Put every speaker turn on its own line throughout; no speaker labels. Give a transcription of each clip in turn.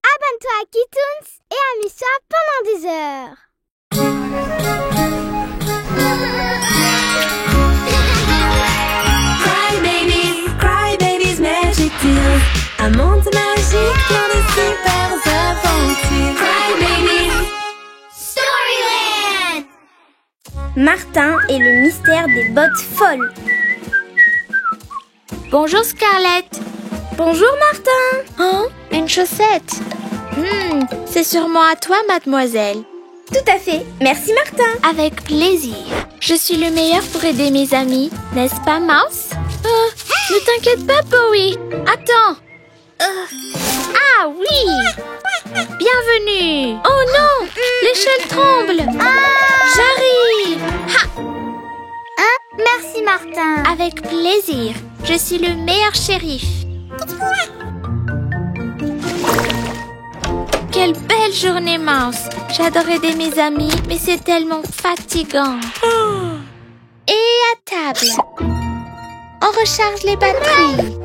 Abonne-toi à Kitoons et amuse-toi pendant des heures.
Cry Babies Magic Deal. Un monde magique plein de super aventures. Cry Babies
Storyland.
Martin et le mystère des bottes folles.
Bonjour Scarlett.
Bonjour Martin.
Oh, une chaussette. C'est sûrement à toi, mademoiselle.
Tout à fait. Merci Martin.
Avec plaisir. Je suis le meilleur pour aider mes amis, n'est-ce pas, Mouse? Ne t'inquiète pas, Bowie. Attends. Ah oui. Bienvenue. Oh non, l'échelle tremble. J'arrive.
Merci Martin.
Avec plaisir. Je suis le meilleur shérif. Quelle belle journée, Mouse. J'adore aider mes amis, mais c'est tellement fatigant. Et à table. On recharge les batteries.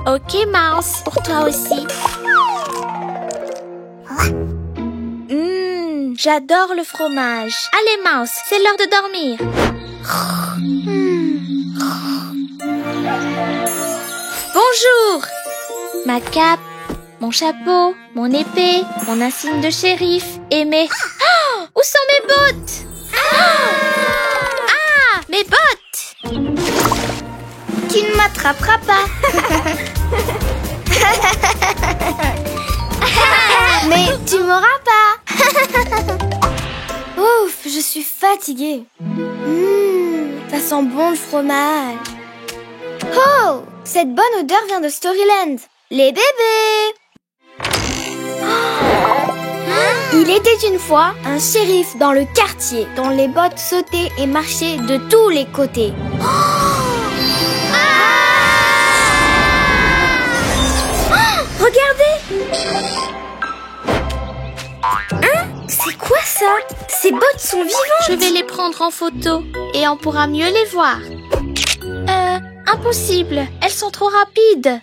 Ok, Mouse, pour toi aussi. J'adore le fromage. Allez, Mouse, c'est l'heure de dormir. Bonjour. Ma cape, mon chapeau, mon épée, mon insigne de shérif et mes... Oh, où sont mes bottes? Ah, mes bottes!
Tu ne m'attraperas pas.
Mais tu m'auras pas.
Ouf, je suis fatiguée. Ça sent bon le fromage. Oh, cette bonne odeur vient de Storyland. Les bébés. Il était une fois un shérif dans le quartier dont les bottes sautaient et marchaient de tous les côtés. Regardez! C'est quoi ça? Ces bottes sont vivantes!
Je vais les prendre en photo et on pourra mieux les voir. Impossible, elles sont trop rapides.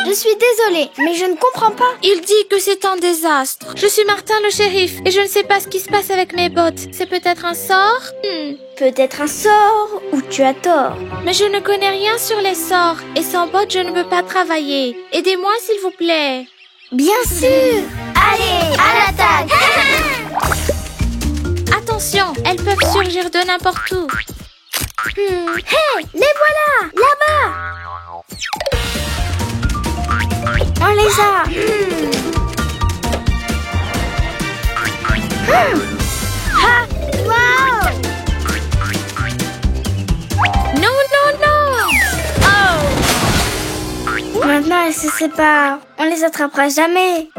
Je suis désolée, mais je ne comprends pas.
Il dit que c'est un désastre. Je suis Martin le shérif et je ne sais pas ce qui se passe avec mes bottes. C'est peut-être un sort?
Peut-être un sort ou tu as tort.
Mais je ne connais rien sur les sorts et sans bottes je ne peux pas travailler. Aidez-moi s'il vous plaît.
Bien sûr!
Allez, à l'attaque.
Attention, elles peuvent surgir de n'importe où.
Hey, les voilà! Là-bas! On les a!
Wow.
Non, non, non!
Maintenant, elles se séparent. On les attrapera jamais.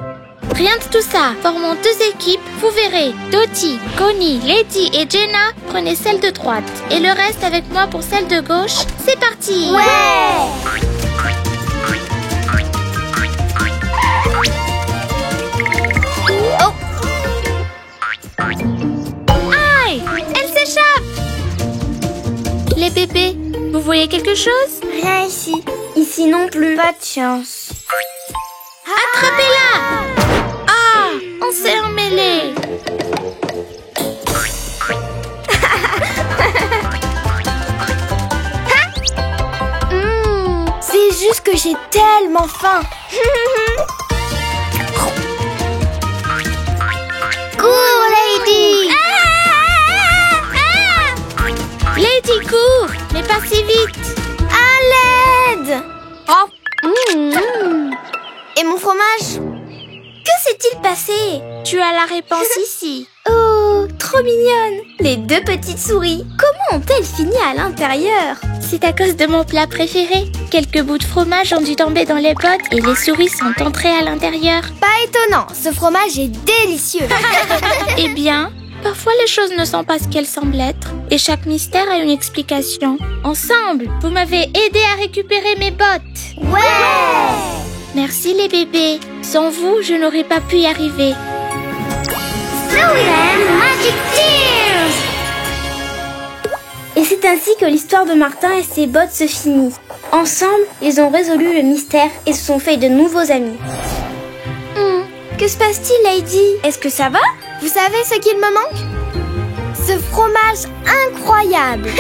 Rien de tout ça. Formons deux équipes, vous verrez. Dottie, Connie, Lady et Jenna, prenez celle de droite. Et le reste avec moi pour celle de gauche. C'est parti!
Ouais.
Aïe! Elle s'échappe! Les bébés, vous voyez quelque chose?
Rien ici. Ici non plus. Pas de chance.
Attrapez-la! Ah! On s'est emmêlés!
C'est juste que j'ai tellement faim.
Cours, Lady.
Lady, cours! Mais pas si vite!
À l'aide!
Oh!
Et mon fromage? Que s'est-il passé?
Tu as la réponse ici.
Oh, trop mignonne! Les deux petites souris, comment ont-elles fini à l'intérieur?
C'est à cause de mon plat préféré. Quelques bouts de fromage ont dû tomber dans les bottes et les souris sont entrées à l'intérieur.
Pas étonnant, ce fromage est délicieux!
Eh bien, parfois les choses ne sont pas ce qu'elles semblent être. Et chaque mystère a une explication. Ensemble, vous m'avez aidé à récupérer mes bottes.
Ouais.
Merci les bébés. Sans vous, je n'aurais pas pu y arriver.
Storyland Magic Tears.
Et c'est ainsi que l'histoire de Martin et ses bottes se finit. Ensemble, ils ont résolu le mystère et se sont fait de nouveaux amis. Que se passe-t-il, Lady? Est-ce que ça va?
Vous savez ce qu'il me manque? Ce fromage incroyable.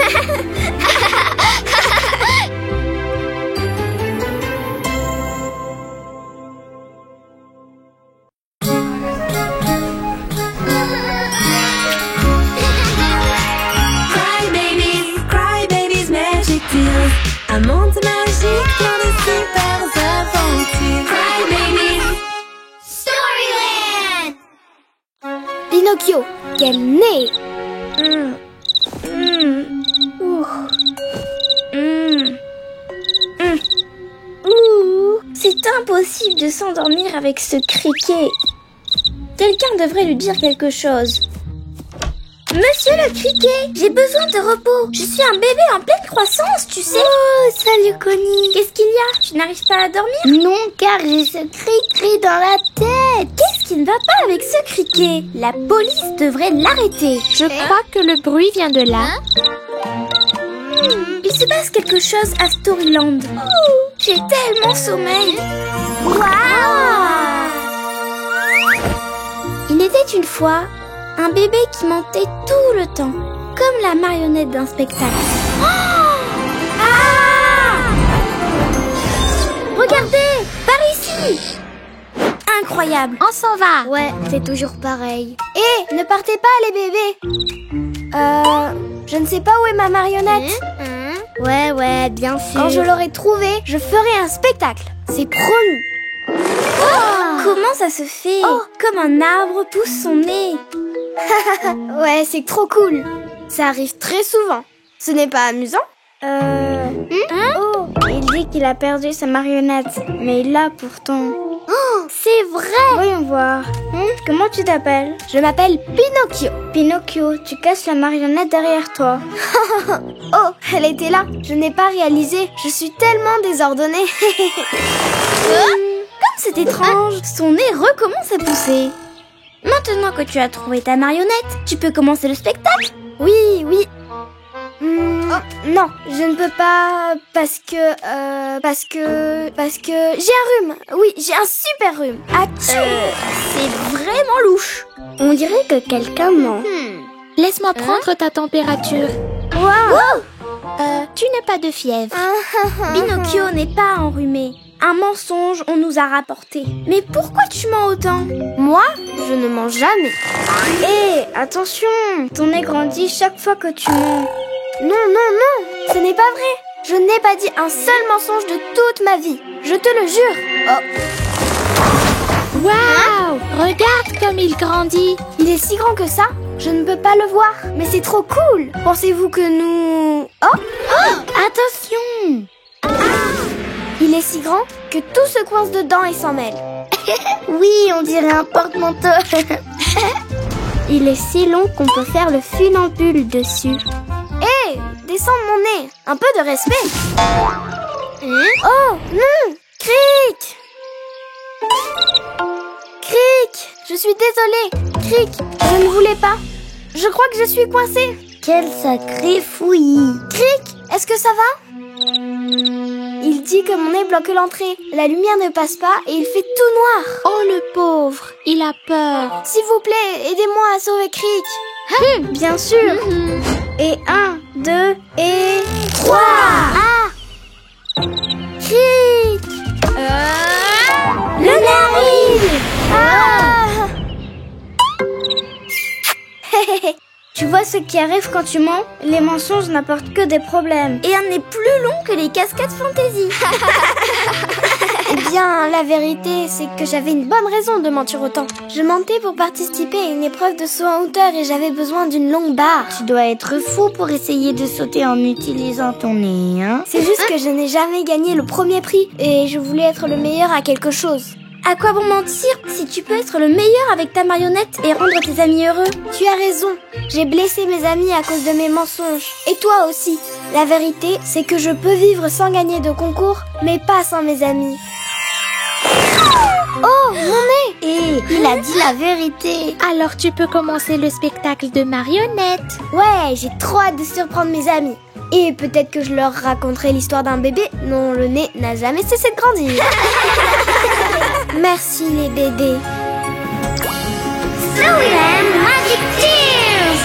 Cry babies, magic deals. Un monde magique plein de super aventures. Cry babies.
Pinocchio, quel nez!
C'est impossible de s'endormir avec ce criquet. Quelqu'un devrait lui dire quelque chose. Monsieur le criquet, j'ai besoin de repos. Je suis un bébé en pleine croissance, tu sais.
Oh, salut Connie!
Qu'est-ce qu'il y a? Tu n'arrives pas à dormir?
Non, car j'ai ce cri-cri dans la tête!
Qu'est-ce qui ne va pas avec ce criquet? La police devrait l'arrêter.
Je crois que le bruit vient de là.
Il se passe quelque chose à Storyland. J'ai tellement sommeil. Waouh! Il était une fois un bébé qui mentait tout le temps, comme la marionnette d'un spectacle. Regardez, par ici! Incroyable.
On s'en va.
Ouais, c'est toujours pareil. Hé, ne partez pas les bébés! Je ne sais pas où est ma marionnette. Ouais, bien sûr. Quand je l'aurai trouvée, je ferai un spectacle. C'est promis.
Comment ça se fait? Comme un arbre pousse son nez.
Ouais, c'est trop cool. Ça arrive très souvent. Ce n'est pas amusant?
Il dit qu'il a perdu sa marionnette, mais il l'a pourtant.
C'est vrai!
Voyons voir. Comment tu t'appelles?
Je m'appelle Pinocchio.
Pinocchio, tu casses la marionnette derrière toi.
Oh, elle était là. Je n'ai pas réalisé. Je suis tellement désordonnée.
Comme c'est étrange, son nez recommence à pousser. Maintenant que tu as trouvé ta marionnette, tu peux commencer le spectacle.
Oui. Non, je ne peux pas parce que j'ai un rhume. Oui, j'ai un super rhume.
C'est vraiment louche. On dirait que quelqu'un ment.
Laisse-moi prendre ta température. Tu n'as pas de fièvre.
Pinocchio n'est pas enrhumé. Un mensonge, on nous a rapporté. Mais pourquoi tu mens autant?
Moi, je ne mens jamais.
Hé, attention, ton nez grandit chaque fois que tu mens.
Non, ce n'est pas vrai. Je n'ai pas dit un seul mensonge de toute ma vie. Je te le jure.
Waouh! Regarde comme il grandit.
Il est si grand que ça? Je ne peux pas le voir. Mais c'est trop cool. Pensez-vous que nous...
Attention!
Il est si grand que tout se coince dedans et s'en mêle.
Oui, on dirait un porte-manteau. Il est si long qu'on peut faire le funambule dessus.
Hé, descends mon nez. Un peu de respect. Oh, non! Cric! Cric! Je suis désolée. Cric, je ne voulais pas. Je crois que je suis coincée.
Quel sacré fouillis.
Cric, est-ce que ça va? Il dit que mon nez bloque l'entrée. La lumière ne passe pas et il fait tout noir.
Oh le pauvre, il a peur.
S'il vous plaît, aidez-moi à sauver Cric.
Bien sûr. Et 1, 2 et 3.
Cric!
Le nez arrive. Tu vois ce qui arrive quand tu mens? Les mensonges n'apportent que des problèmes. Et un nez plus long que les cascades fantaisie.
Eh bien, la vérité, c'est que j'avais une bonne raison de mentir autant. Je mentais pour participer à une épreuve de saut en hauteur et j'avais besoin d'une longue barre.
Tu dois être fou pour essayer de sauter en utilisant ton nez, hein?
C'est juste que je n'ai jamais gagné le premier prix et je voulais être le meilleur à quelque chose.
À quoi bon mentir si tu peux être le meilleur avec ta marionnette et rendre tes amis heureux?
Tu as raison, j'ai blessé mes amis à cause de mes mensonges. Et toi aussi. La vérité, c'est que je peux vivre sans gagner de concours, mais pas sans mes amis. Oh, mon nez!
Et il a dit la vérité.
Alors tu peux commencer le spectacle de marionnettes.
Ouais, j'ai trop hâte de surprendre mes amis. Et peut-être que je leur raconterai l'histoire d'un bébé dont le nez n'a jamais cessé de grandir. Merci les bébés.
Storyland Magic Tears!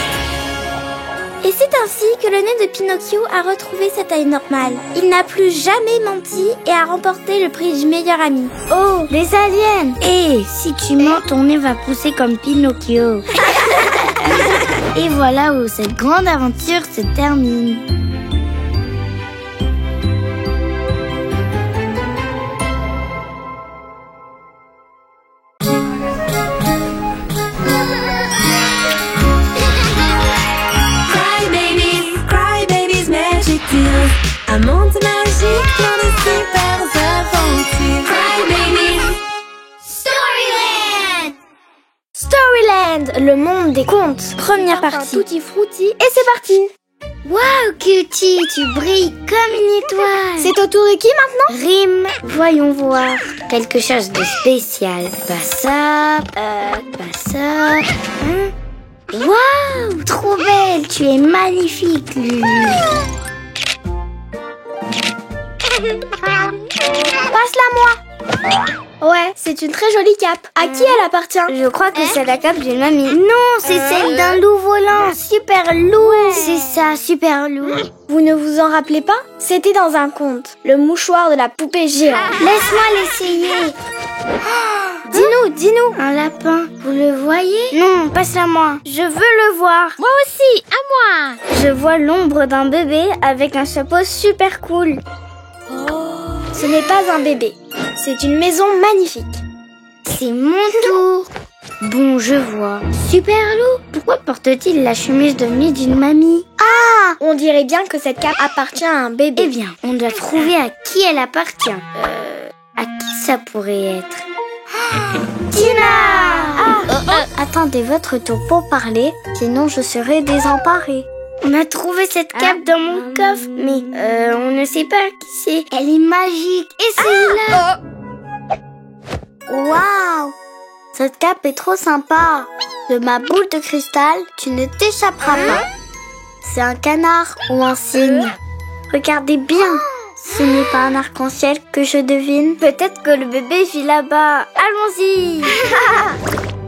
Et c'est ainsi que le nez de Pinocchio a retrouvé sa taille normale. Il n'a plus jamais menti et a remporté le prix du meilleur ami.
Oh, des aliens! Et si tu mens, ton nez va pousser comme Pinocchio. Et voilà où cette grande aventure se termine.
Cry Babies Magic Tears. Un monde magique plein de super aventures. Cry Babies.
Storyland, le monde des contes.
Première partie.
Tutti frutti et c'est parti.
Waouh, Cutie, tu brilles comme une étoile.
C'est au tour de qui maintenant?
Rime, voyons voir. Quelque chose de spécial. Pas ça, pas ça. Waouh, trop belle, tu es magnifique, Lulu.
Passe-la moi. Ouais, c'est une très jolie cape. À qui elle appartient?
Je crois que c'est la cape d'une mamie. Non, c'est celle d'un loup volant, super loup. Ouais. C'est ça, super loup.
Vous ne vous en rappelez pas? C'était dans un conte, le mouchoir de la poupée géante.
Laisse-moi l'essayer.
Dis-nous.
Un lapin, vous le voyez? Non, passe-la moi. Je veux le voir.
Moi aussi, à moi.
Je vois l'ombre d'un bébé avec un chapeau super cool.
Ce n'est pas un bébé, c'est une maison magnifique.
C'est mon tour. Bon, je vois. Super loup, pourquoi porte-t-il la chemise de nuit d'une mamie?
Ah, on dirait bien que cette cape appartient à un bébé.
Eh bien, on doit trouver à qui elle appartient. À qui ça pourrait être? Tina! Attendez votre tour pour parler, sinon je serai désemparée. On a trouvé cette cape dans mon coffre, mais on ne sait pas qui c'est. Elle est magique. Et celle-là. Waouh! Cette cape est trop sympa. De ma boule de cristal, tu ne t'échapperas pas. C'est un canard ou un cygne. Regardez bien. Ce n'est pas un arc-en-ciel que je devine. Peut-être que le bébé vit là-bas. Allons-y.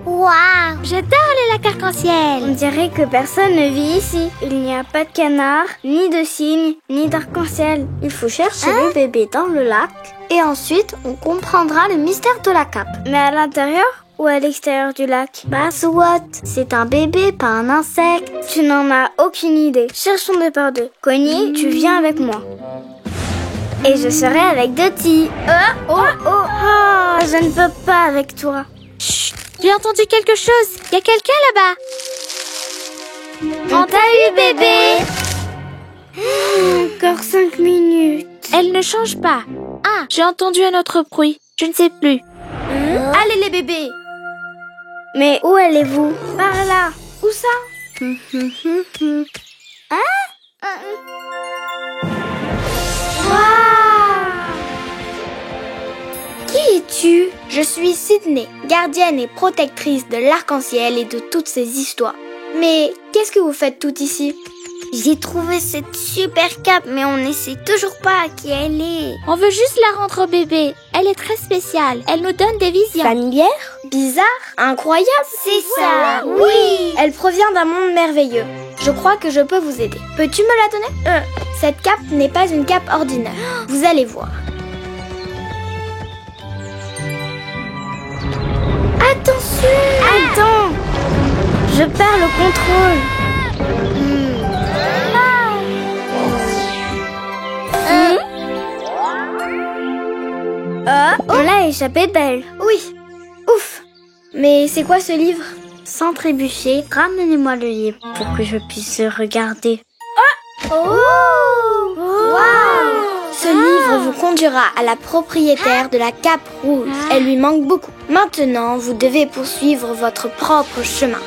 Waouh,
J'adore les lacs arc-en-ciel.
On dirait que personne ne vit ici. Il n'y a pas de canard, ni de cygne, ni d'arc-en-ciel. Il faut chercher le bébé dans le lac et ensuite on comprendra le mystère de la cape. Mais à l'intérieur ou à l'extérieur du lac? Bah soit, c'est un bébé, pas un insecte. Tu n'en as aucune idée. Cherchons deux par deux. Connie, tu viens avec moi. Et je serai avec Dottie. Je ne peux pas avec toi.
J'ai entendu quelque chose. Il y a quelqu'un là-bas.
On t'a eu, bébé. Encore 5 minutes.
Elle ne change pas. Ah, j'ai entendu un autre bruit. Je ne sais plus.
Allez les bébés.
Mais où allez-vous?
Par là. Où ça? Qui es-tu? Je suis Sydney, gardienne et protectrice de l'arc-en-ciel et de toutes ces histoires. Mais qu'est-ce que vous faites toutes ici?
J'ai trouvé cette super cape, mais on ne sait toujours pas à qui elle est.
On veut juste la rendre au bébé. Elle est très spéciale. Elle nous donne des visions.
Familière? Bizarre? Incroyable?
C'est ça, oui.
Elle provient d'un monde merveilleux. Je crois que je peux vous aider. Peux-tu me la donner? Cette cape n'est pas une cape ordinaire. Vous allez voir.
Attention! Attends! Je perds le contrôle. On l'a échappé belle.
Oui. Ouf. Mais c'est quoi ce livre?
Sans trébucher, ramenez-moi le livre pour que je puisse le regarder.
Ce livre vous conduira à la propriétaire de la cape rouge. Elle lui manque beaucoup. Maintenant, vous devez poursuivre votre propre chemin.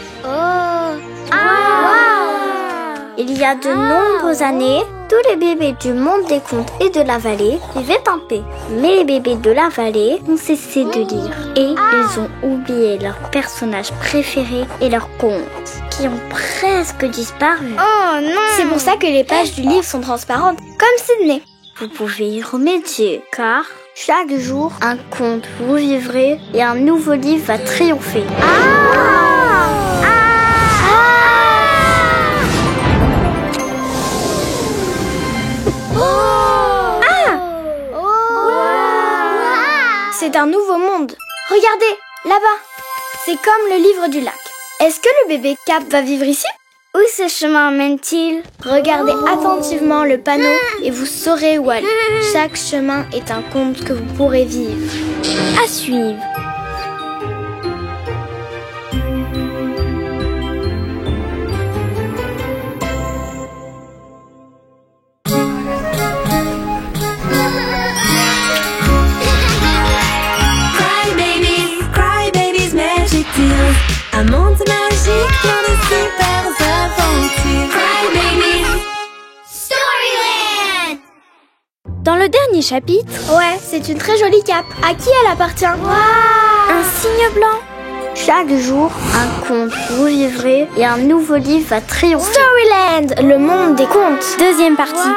Il y a de nombreuses années, Tous les bébés du monde des contes et de la vallée vivaient en paix. Mais les bébés de la vallée ont cessé de lire. Et ils ont oublié leurs personnages préférés et leurs contes, qui ont presque disparu.
Oh non! C'est pour ça que les pages du livre sont transparentes, comme Sydney.
Vous pouvez y remédier, car chaque jour, un conte vous vivrez et un nouveau livre va triompher.
C'est un nouveau monde. Regardez, là-bas. C'est comme le livre du lac. Est-ce que le bébé Cap va vivre ici?
Où ce chemin mène-t-il?
Regardez attentivement le panneau et vous saurez où aller. Chaque chemin est un conte que vous pourrez vivre.
À suivre.
Cry Babies Magic Deals. Un monde magique plein de super aventures. Cry Babies Storyland.
Dans le dernier chapitre,
Ouais, c'est une très jolie cape. À qui elle appartient?
un signe blanc.
Chaque jour, un conte vous vivrez et un nouveau livre va triompher.
Storyland, le monde des contes.
Deuxième partie.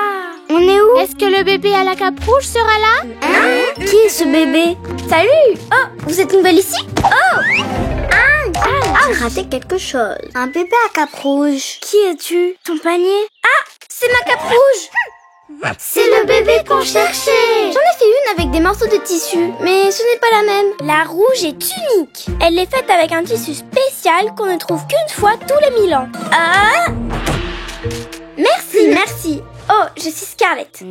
On est où?
Est-ce que le bébé à la cape rouge sera là?
Qui est ce bébé?
Salut. Oh, vous êtes nouvelle ici?
J'ai raté quelque chose. Un bébé à cape rouge.
Qui es-tu? Ton panier? Ah, c'est ma cape rouge.
C'est le bébé qu'on cherchait.
J'en ai fait une avec des morceaux de tissu, mais ce n'est pas la même. La rouge est unique. Elle est faite avec un tissu spécial qu'on ne trouve qu'une fois tous les 1000 ans. Ah! Merci. Oh, je suis Scarlett.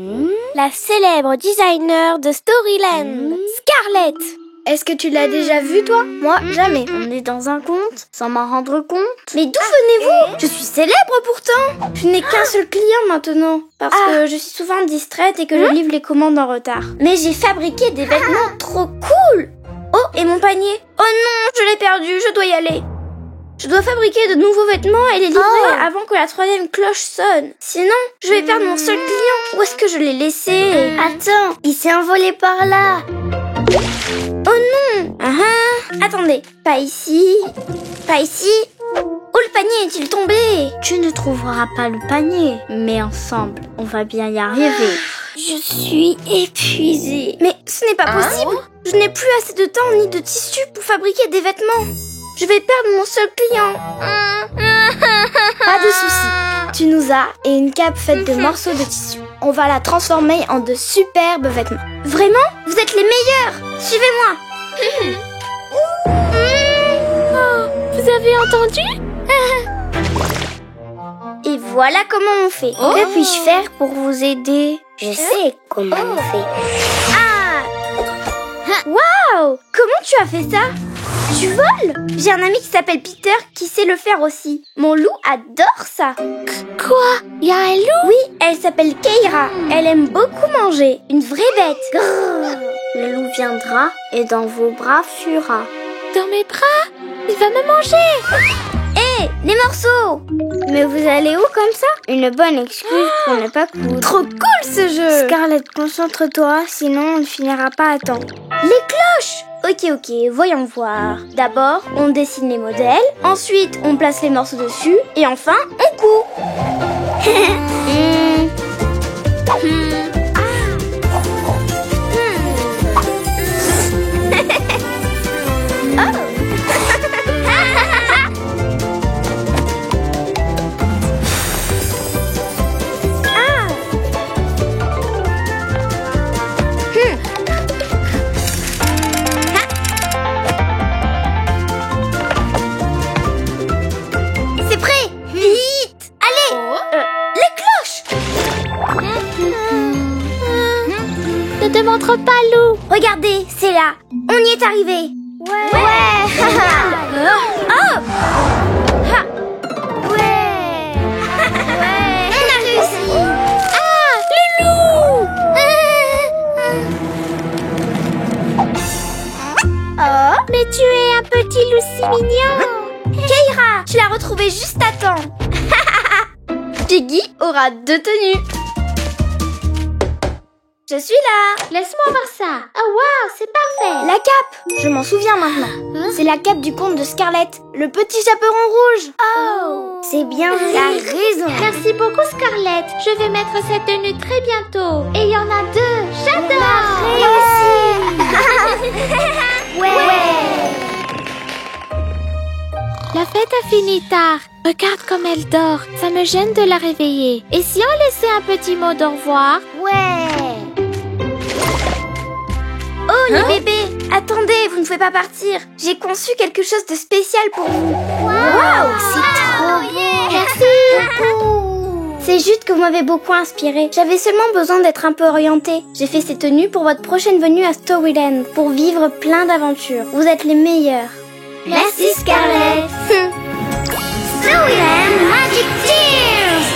La célèbre designer de Storyland. Scarlett.
Est-ce que tu l'as déjà vu, toi? Moi, jamais.
On est dans un conte, sans m'en rendre compte.
Mais d'où venez-vous? Je suis célèbre pourtant. Je n'ai qu'un seul client maintenant, parce que je suis souvent distraite et que je livre les commandes en retard. Mais j'ai fabriqué des vêtements trop cool. Oh, et mon panier? Oh non, je l'ai perdu, je dois y aller. Je dois fabriquer de nouveaux vêtements et les livrer avant que la 3e cloche sonne. Sinon, je vais perdre mon seul client. Où est-ce que je l'ai laissé?
Attends, il s'est envolé par là.
Oh non! Attendez, pas ici. Pas ici. Où le panier est-il tombé?
Tu ne trouveras pas le panier, mais ensemble, on va bien y arriver.
Je suis épuisée. Mais ce n'est pas possible. Je n'ai plus assez de temps ni de tissu pour fabriquer des vêtements. Je vais perdre mon seul client.
Pas de souci. Tu nous as et une cape faite de morceaux de tissu. On va la transformer en de superbes vêtements.
Vraiment? Vous êtes les meilleurs. Suivez-moi.
Vous avez entendu?
Et voilà comment on fait.
Que puis-je faire pour vous aider? Je sais comment on fait.
Waouh! Comment tu as fait ça? Tu voles? J'ai un ami qui s'appelle Peter qui sait le faire aussi. Mon loup adore ça.
Quoi? Il y a un loup?
Oui, elle s'appelle Keira. Elle aime beaucoup manger. Une vraie bête. Grrr.
Le loup viendra et dans vos bras fuira.
Dans mes bras? Il va me manger!
Hé, les morceaux!
Mais vous allez où comme ça? Une bonne excuse pour ne pas coudre.
Trop cool ce jeu!
Scarlett, concentre-toi, sinon on ne finira pas à temps.
Les cloches! Ok, voyons voir. D'abord, on dessine les modèles. Ensuite, on place les morceaux dessus. Et enfin, on coud. C'est prêt! Vite! Allez! Les cloches!
Ne te montre pas, loup!
Regardez, c'est là. On y est arrivé. Ouais! Oh! Ha!
Ouais.
On a réussi!
Ah! Le loup!
Oh!
Mais tu es un petit loup si mignon!
Keira, tu l'as retrouvée juste à temps. Piggy aura 2 tenues. Je suis là.
Laisse-moi voir ça. Oh wow, c'est parfait.
La cape! Je m'en souviens maintenant. C'est la cape du conte de Scarlett, le petit chaperon rouge.
Oh, c'est bien vu.
T'as raison.
Merci beaucoup Scarlett. Je vais mettre cette tenue très bientôt. Et il y en a 2. J'adore.
Ouais.
La fête a fini tard. Regarde comme elle dort. Ça me gêne de la réveiller. Et si on laissait un petit mot d'au revoir?
Ouais.
Oh, les bébés. Attendez, vous ne pouvez pas partir. J'ai conçu quelque chose de spécial pour vous.
Waouh, c'est trop beau.
Merci. C'est juste que vous m'avez beaucoup inspiré. J'avais seulement besoin d'être un peu orientée. J'ai fait ces tenues pour votre prochaine venue à Storyland, pour vivre plein d'aventures. Vous êtes les meilleurs.
Merci Scarlett.
Storyland Magic Tears.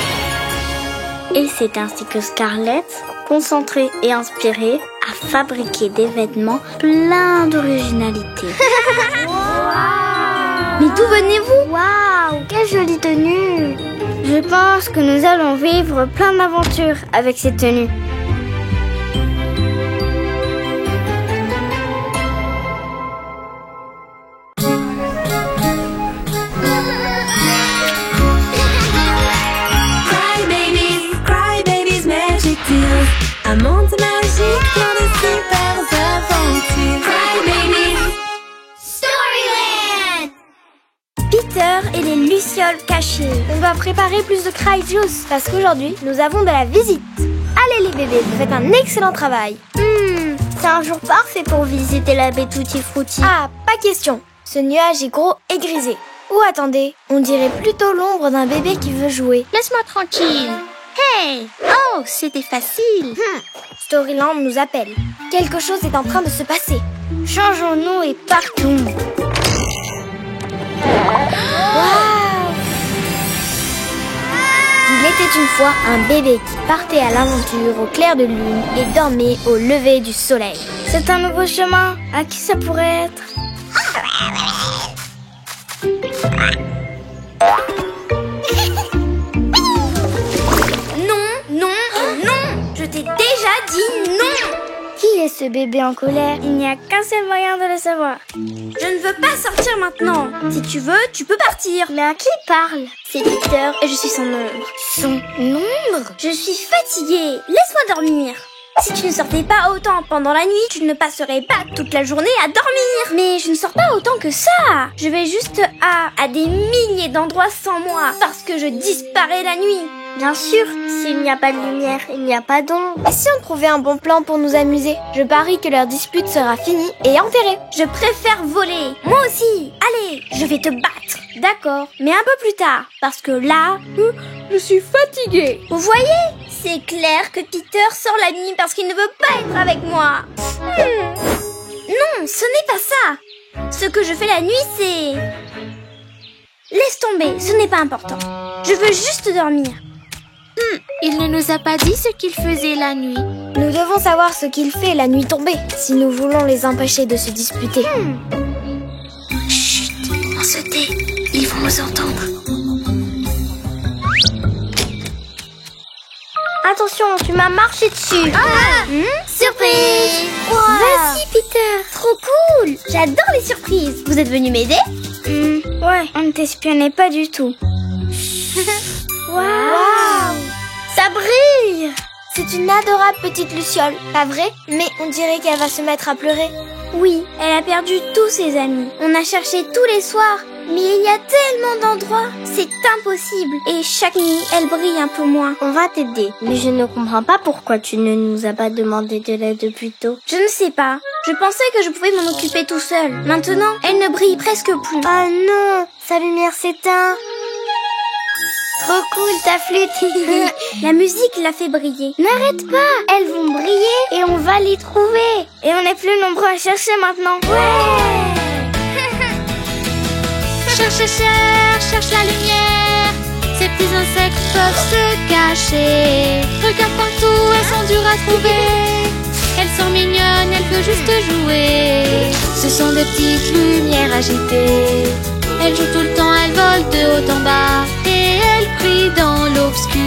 Et c'est ainsi que Scarlett, concentrée et inspirée, a fabriqué des vêtements pleins d'originalité. Mais d'où venez-vous?
Waouh, quelle jolie tenue. Je pense que nous allons vivre plein d'aventures avec ces tenues.
Cry babies, magic tears. Un monde magique plein de super aventures. Cry babies.
Storyland. Peter et les lucioles cachées.
On doit préparer plus de Cry Juice parce qu'aujourd'hui, nous avons de la visite. Allez les bébés, vous faites un excellent travail.
C'est un jour parfait pour visiter la baie Tutti Frutti.
Ah, pas question. Ce nuage est gros et grisé. Ou attendez, on dirait plutôt l'ombre d'un bébé qui veut jouer.
Laisse-moi tranquille. Hey! Oh, c'était facile.
Storyland nous appelle. Quelque chose est en train de se passer.
Changeons-nous et partons.
Waouh! Il était une fois un bébé qui partait à l'aventure au clair de lune et dormait au lever du soleil.
C'est un nouveau chemin. À qui ça pourrait être?
Non. Je t'ai déjà dit non.
Qui est ce bébé en colère? Il n'y a qu'un seul moyen de le savoir.
Je ne veux pas sortir maintenant. Si tu veux, tu peux partir.
Mais à qui parle?
C'est Peter et je suis son ombre.
Son ombre?
Je suis fatiguée. Laisse-moi dormir. Si tu ne sortais pas autant pendant la nuit, tu ne passerais pas toute la journée à dormir. Mais je ne sors pas autant que ça. Je vais juste à des milliers d'endroits sans moi parce que je disparais la nuit.
Bien sûr, s'il n'y a pas de lumière, il n'y a pas d'ombre.
Et si on trouvait un bon plan pour nous amuser? Je parie que leur dispute sera finie et enterrée.
Je préfère voler. Moi aussi. Allez, je vais te battre. D'accord, mais un peu plus tard. Parce que là, je suis fatiguée. Vous voyez? C'est clair que Peter sort la nuit parce qu'il ne veut pas être avec moi. Non, ce n'est pas ça. Ce que je fais la nuit, c'est... Laisse tomber, ce n'est pas important. Je veux juste dormir.
Il ne nous a pas dit ce qu'il faisait la nuit.
Nous devons savoir ce qu'il fait la nuit tombée, si nous voulons les empêcher de se disputer.
Chut, on se tait, ils vont nous entendre.
Attention, tu m'as marché dessus.
Surprise!
Wow.
Vas-y, Peter, trop cool. J'adore les surprises. Vous êtes venu m'aider?
Ouais, on ne t'espionnait pas du tout.
Waouh! Ça brille!
C'est une adorable petite luciole, pas vrai? Mais on dirait qu'elle va se mettre à pleurer.
Oui, elle a perdu tous ses amis. On a cherché tous les soirs, mais il y a tellement d'endroits. C'est impossible. Et chaque nuit, elle brille un peu moins.
On va t'aider, mais je ne comprends pas pourquoi tu ne nous as pas demandé de l'aide plus tôt.
Je ne sais pas. Je pensais que je pouvais m'en occuper tout seul. Maintenant, elle ne brille presque plus.
Ah non, sa lumière s'éteint. Trop cool ta flûte.
La musique l'a fait briller.
N'arrête pas, elles vont briller et on va les trouver. Et on est plus nombreux à chercher maintenant.
Ouais.
Cherche la lumière. Ces petits insectes peuvent se cacher. Regarde partout, elles sont dures à trouver. Elles sont mignonnes, elles peuvent juste jouer. Ce sont des petites lumières agitées. Elles jouent tout le temps, elles volent de haut en bas. Et elles brillent dans l'obscurité.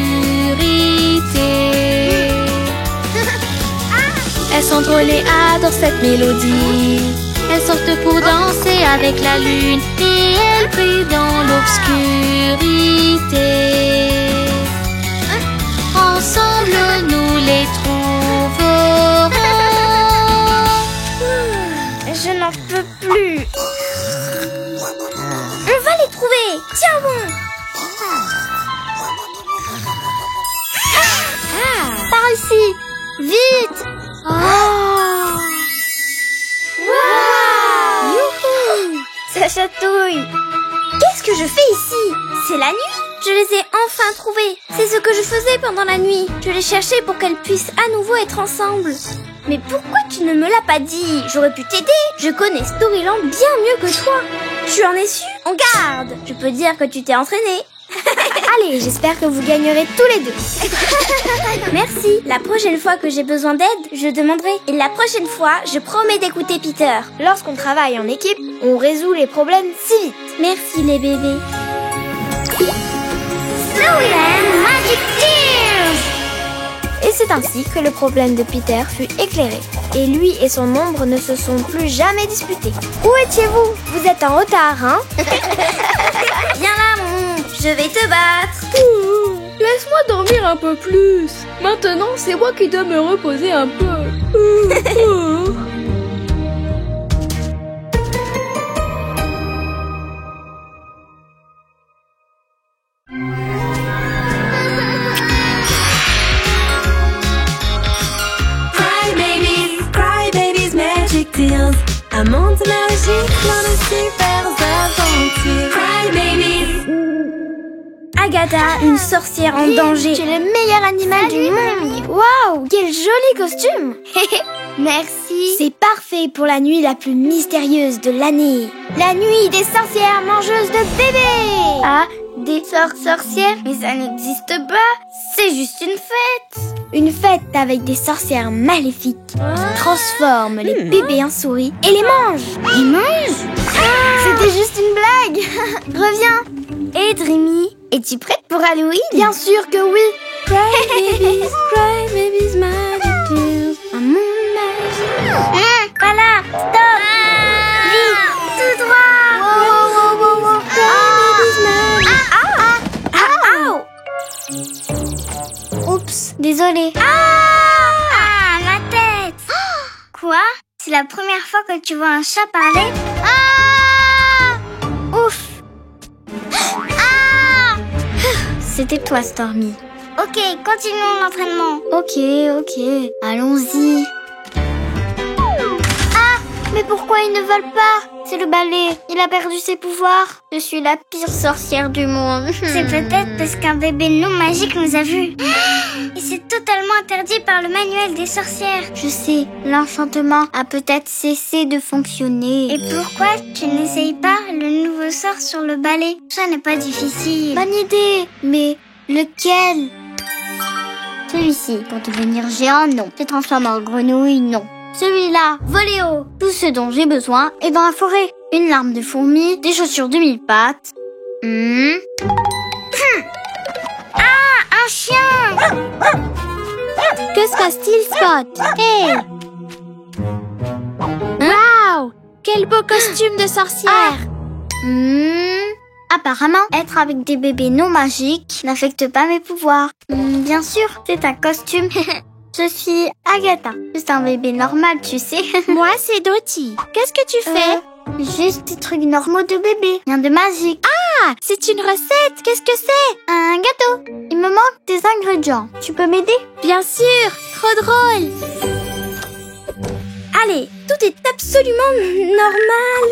Elles sont drôles et adorent cette mélodie. Elles sortent pour danser avec la lune et elles brillent dans l'obscurité. Ensemble, nous les trouverons.
Je n'en peux plus. On va les trouver. Tiens bon.
Par ici. Vite.
Youhou! Ça chatouille. Qu'est-ce que je fais ici? C'est la nuit. Je les ai enfin trouvées. C'est ce que je faisais pendant la nuit. Je les cherchais pour qu'elles puissent à nouveau être ensemble. Mais pourquoi tu ne me l'as pas dit? J'aurais pu t'aider. Je connais Storyland bien mieux que toi. Tu en es sûr? En garde. Je peux dire que tu t'es entraînée.
Allez, j'espère que vous gagnerez tous les deux.
Merci. La prochaine fois que j'ai besoin d'aide, je demanderai. Et la prochaine fois, je promets d'écouter Peter.
Lorsqu'on travaille en équipe, on résout les problèmes si vite.
Merci les bébés. Storyland Magic Tears!
Et c'est ainsi que le problème de Peter fut éclairé. Et lui et son ombre ne se sont plus jamais disputés. Où étiez-vous? Vous êtes en retard, hein?
Viens là, mon. Je vais te battre.
Laisse-moi dormir un peu plus. Maintenant, c'est moi qui dois me reposer un peu.
Cry babies, magic tears. Un monde magique, plein de super aventures. Cry babies.
Agatha, une sorcière en danger.
Tu es le meilleur animal du monde. Waouh, quel joli costume.
Merci.
C'est parfait pour la nuit la plus mystérieuse de l'année. La nuit des sorcières mangeuses de bébés.
Ah, des sorcières? Mais ça n'existe pas. C'est juste une fête.
Une fête avec des sorcières maléfiques qui transforment les bébés en souris et les mangent.
Ils mangent?
C'était juste une blague. Reviens.
Et Dreamy, es-tu prête pour Halloween?
Bien sûr que oui.
Cry babies, magic tears. Un monde magique. Pas là, stop. Vite, tout droit.
Oups, désolée.
Ah, ma tête.
Quoi? C'est la première fois que tu vois un chat parler?
Ouf.
C'était toi, Stormy.
Ok, continuons l'entraînement.
Ok, allons-y.
Mais pourquoi ils ne veulent pas? C'est le balai. Il a perdu ses pouvoirs.
Je suis la pire sorcière du monde.
C'est peut-être parce qu'un bébé non magique nous a vus. Et c'est totalement interdit par le manuel des sorcières.
Je sais, l'enchantement a peut-être cessé de fonctionner.
Et pourquoi tu n'essayes pas le nouveau sort sur le balai? Ça n'est pas difficile.
Bonne idée, mais lequel? Celui-ci, pour devenir géant, non. Se transformer en grenouille, non. Celui-là, voler haut. Tout ce dont j'ai besoin est dans la forêt. Une larme de fourmi, des chaussures de 1000 pattes.
Un chien!
Que se passe-t-il, Spot? Hey! Wow! Quel beau costume de sorcière!
Apparemment, être avec des bébés non magiques n'affecte pas mes pouvoirs. Bien sûr, c'est un costume. Je suis Agatha. C'est un bébé normal, tu sais.
Moi, c'est Dottie. Qu'est-ce que tu fais?
Juste des trucs normaux de bébé. Rien de magique.
Ah, c'est une recette. Qu'est-ce que c'est?
Un gâteau. Il me manque des ingrédients. Tu peux m'aider?
Bien sûr. Trop drôle.
Allez, tout est absolument normal.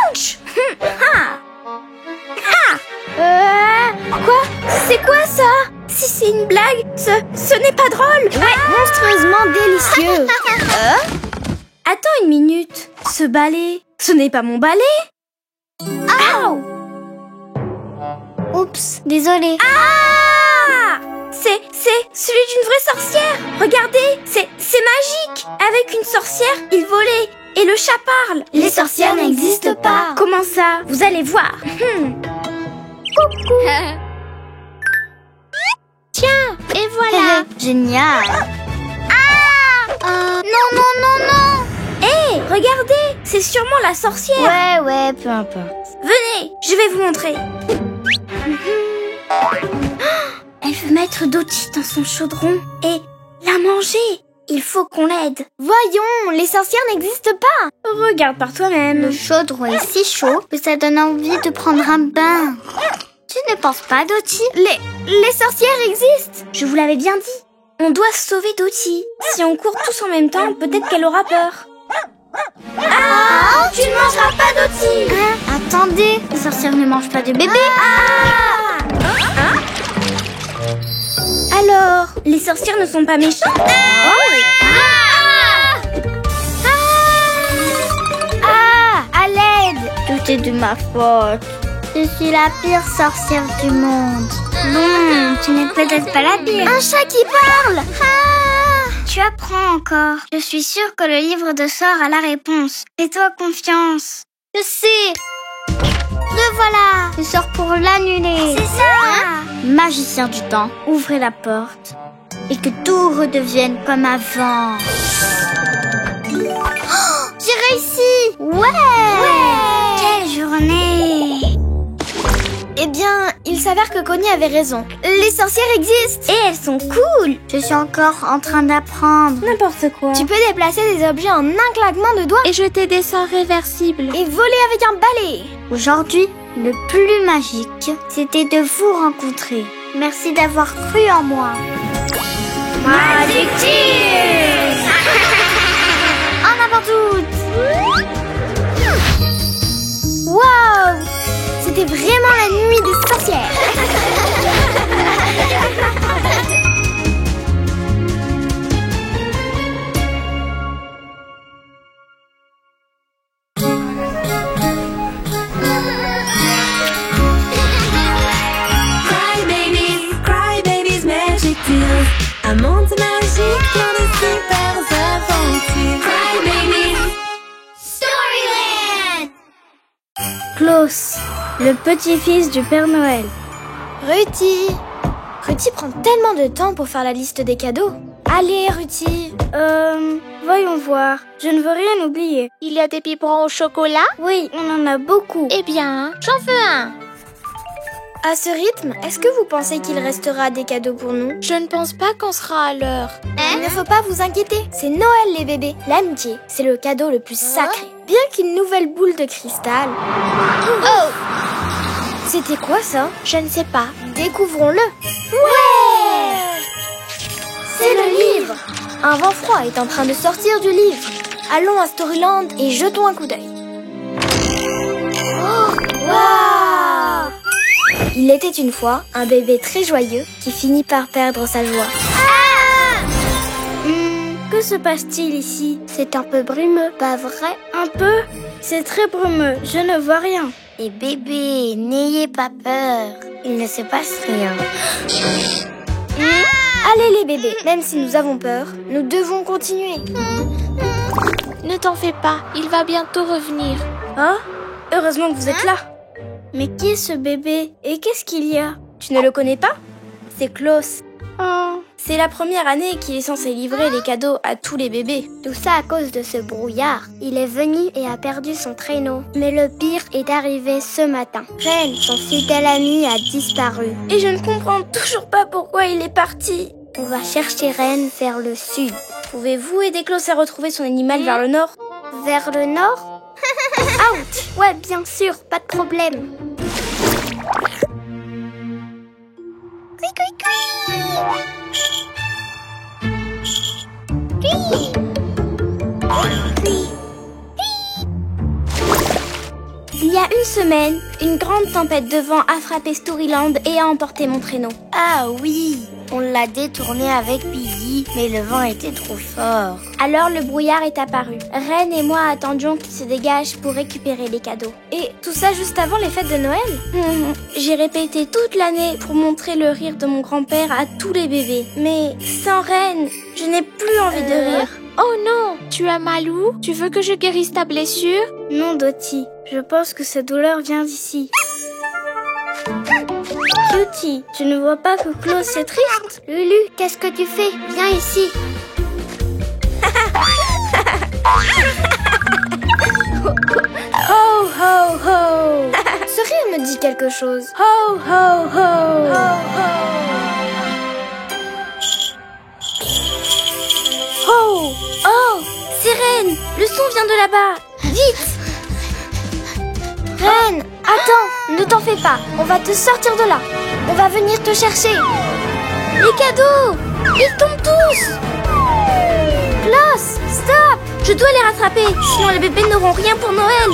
Ouch! Quoi? C'est quoi ça? Si c'est une blague, ce n'est pas drôle.
Monstrueusement délicieux.
Attends une minute. Ce balai, ce n'est pas mon balai.
Oups, désolée.
C'est celui d'une vraie sorcière. Regardez, c'est magique. Avec une sorcière, il volait. Et le chat parle.
Les sorcières n'existent pas.
Comment ça? Vous allez voir.
Tiens, et voilà.
Génial.
Non, non, non, non!
Hé, regardez! C'est sûrement la sorcière!
Ouais, peu importe.
Venez, je vais vous montrer. Elle veut mettre Dottie dans son chaudron et la manger. Il faut qu'on l'aide.
Voyons, les sorcières n'existent pas.
Regarde par toi-même.
Le chaudron est si chaud que ça donne envie de prendre un bain. Tu ne penses pas, Dottie?
Les sorcières existent.
Je vous l'avais bien dit. On doit sauver Dottie. Si on court tous en même temps, peut-être qu'elle aura peur. Ah, tu ne mangeras pas Dottie.
Attendez, les sorcières ne mangent pas de bébés.
Alors, les sorcières ne sont pas méchantes?
À l'aide.
Tout est de ma faute. Je suis la pire sorcière du monde. Bon, tu n'es peut-être pas la pire.
Un chat qui parle.
Tu apprends encore. Je suis sûre que le livre de sorts a la réponse. Fais-toi confiance.
Je sais.
Le voilà. Le sort pour l'annuler.
C'est ça.
Magicien du temps, ouvrez la porte et que tout redevienne comme avant.
J'ai réussi.
Ouais. Quelle journée.
Eh bien, il s'avère que Connie avait raison. Les sorcières existent.
Et elles sont cool.
Je suis encore en train d'apprendre.
N'importe quoi.
Tu peux déplacer des objets en un claquement de doigts
Et jeter des sorts réversibles.
et voler avec un balai.
Aujourd'hui, le plus magique, c'était de vous rencontrer. Merci d'avoir cru en moi.
Magic Tears.
En avant toutes. Waouh! C'était vraiment la nuit des sorcières.
Cry babies, magic tears. Un monde magique plein de super aventures. Cry babies.
Klaus, le petit-fils du Père Noël.
Ruthie prend tellement de temps pour faire la liste des cadeaux. Allez, Ruthie.
Voyons voir. Je ne veux rien oublier.
Il y a des biberons au chocolat?
Oui, on en a beaucoup.
Eh bien, j'en veux un.
À ce rythme, est-ce que vous pensez qu'il restera des cadeaux pour nous?
Je ne pense pas qu'on sera à l'heure.
Il ne faut pas vous inquiéter, c'est Noël les bébés. L'amitié, c'est le cadeau le plus sacré. Bien qu'une nouvelle boule de cristal... Oh! C'était quoi ça?
Je ne sais pas.
Découvrons-le. Ouais! C'est le livre. Un vent froid est en train de sortir du livre. Allons à Storyland et jetons un coup d'œil. Oh! Waouh! Il était une fois un bébé très joyeux qui finit par perdre sa joie.
Que se passe-t-il ici? C'est un peu brumeux, pas vrai? Un peu? C'est très brumeux, je ne vois rien.
Et bébé, n'ayez pas peur. Il ne se passe rien. Allez les bébés, même si nous avons peur, nous devons continuer.
Ne t'en fais pas, il va bientôt revenir.
Oh, heureusement que vous êtes là.
Mais qui est ce bébé? Et qu'est-ce qu'il y a?
Tu ne le connais pas? C'est Klaus.
Oh,
C'est la première année qu'il est censé livrer les cadeaux à tous les bébés.
tout ça à cause de ce brouillard. Il est venu et a perdu son traîneau. Mais le pire est arrivé ce matin. Ren, son fidèle ami, a disparu.
Et je ne comprends toujours pas pourquoi il est parti.
On va chercher Ren vers le sud.
Pouvez-vous aider Klaus à retrouver son animal vers le nord?
Vers le nord? Ouch! Ouais, bien sûr, pas de problème.
Il y a une semaine, une grande tempête de vent a frappé Storyland et a emporté mon traîneau.
Ah oui, on l'a détourné avec Billy, mais le vent était trop fort.
Alors le brouillard est apparu. Ren et moi attendions qu'il se dégage pour récupérer les cadeaux.
Et tout ça juste avant les fêtes de Noël?
J'ai répété toute l'année pour montrer le rire de mon grand-père à tous les bébés. Mais sans Ren, je n'ai plus envie de rire.
Oh non, tu as mal où? Tu veux que je guérisse ta blessure?
Non, Dottie, je pense que cette douleur vient d'ici. Cutie, tu ne vois pas que Klaus est triste? Lulu, qu'est-ce que tu fais? Viens ici. Ho, ho, ho.
Ce rire me dit quelque chose.
Ho, ho, ho.
Oh! Oh! Sirène! Le son vient de là-bas! Vite!
Reine, attends, ne t'en fais pas. On va te sortir de là. On va venir te chercher.
Les cadeaux! Ils tombent tous!
Klaus, stop!
Je dois les rattraper, sinon les bébés n'auront rien pour Noël.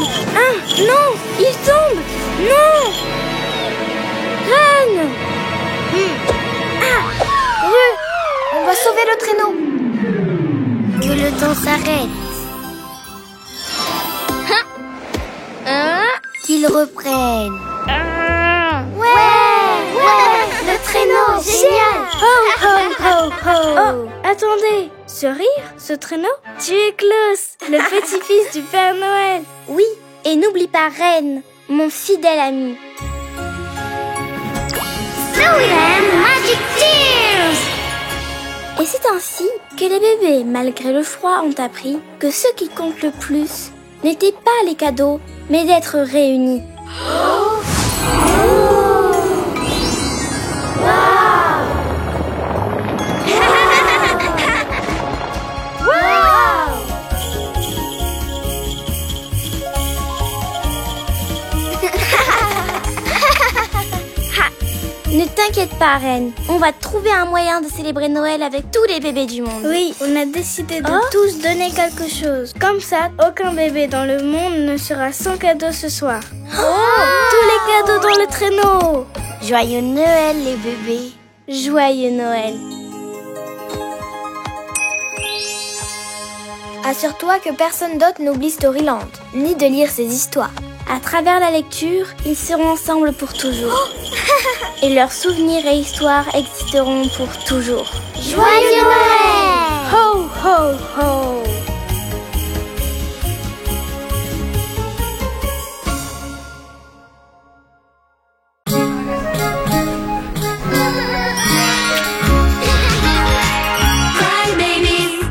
Non! Ils tombent! Non! Reine!
On va sauver le traîneau.
Que le temps s'arrête. Qu'ils reprennent.
Ouais, le traîneau, génial.
Oh, attendez. Ce rire, ce traîneau? Tu es Klaus, le petit-fils du Père Noël.
Oui, et n'oublie pas Reine, mon fidèle ami.
Magic Tears.
Et c'est ainsi que les bébés, malgré le froid, ont appris que ce qui compte le plus n'était pas les cadeaux, mais d'être réunis. Ne t'inquiète pas, Reine. On va trouver un moyen de célébrer Noël avec tous les bébés du monde.
Oui, on a décidé de tous donner quelque chose. Comme ça, aucun bébé dans le monde ne sera sans cadeau ce soir. Tous les cadeaux dans le traîneau. Joyeux Noël, les bébés.
Joyeux Noël.
Assure-toi que personne d'autre n'oublie Storyland, ni de lire ses histoires.
À travers la lecture, ils seront ensemble pour toujours. Et leurs souvenirs et histoires existeront pour toujours.
Joyeux Noël!
Ho, ho, ho.